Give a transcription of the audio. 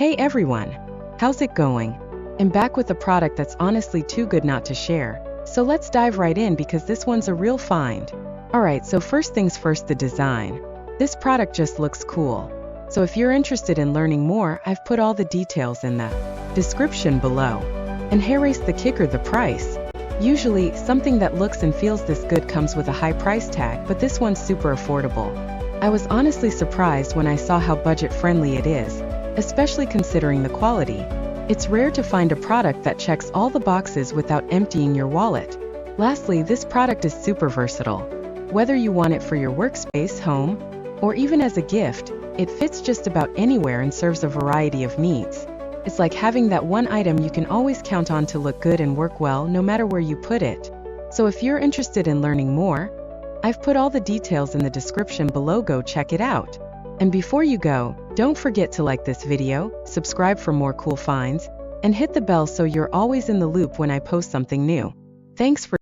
Hey everyone! How's it going? I'm back with a product that's honestly too good not to share. So let's dive right in because this one's a real find. Alright, so first things first, the design. This product just looks cool. So if you're interested in learning more, I've put all the details in the description below. And here's the kicker, the price. Usually, something that looks and feels this good comes with a high price tag, but this one's super affordable. I was honestly surprised when I saw how budget-friendly it is, especially considering the quality. It's rare to find a product that checks all the boxes without emptying your wallet. Lastly, this product is super versatile. Whether you want it for your workspace, home, or even as a gift, it fits just about anywhere and serves a variety of needs. It's like having that one item you can always count on to look good and work well no matter where you put it. So if you're interested in learning more, I've put all the details in the description below. Go check it out. And before you go, don't forget to like this video, subscribe for more cool finds, and hit the bell so you're always in the loop when I post something new. Thanks for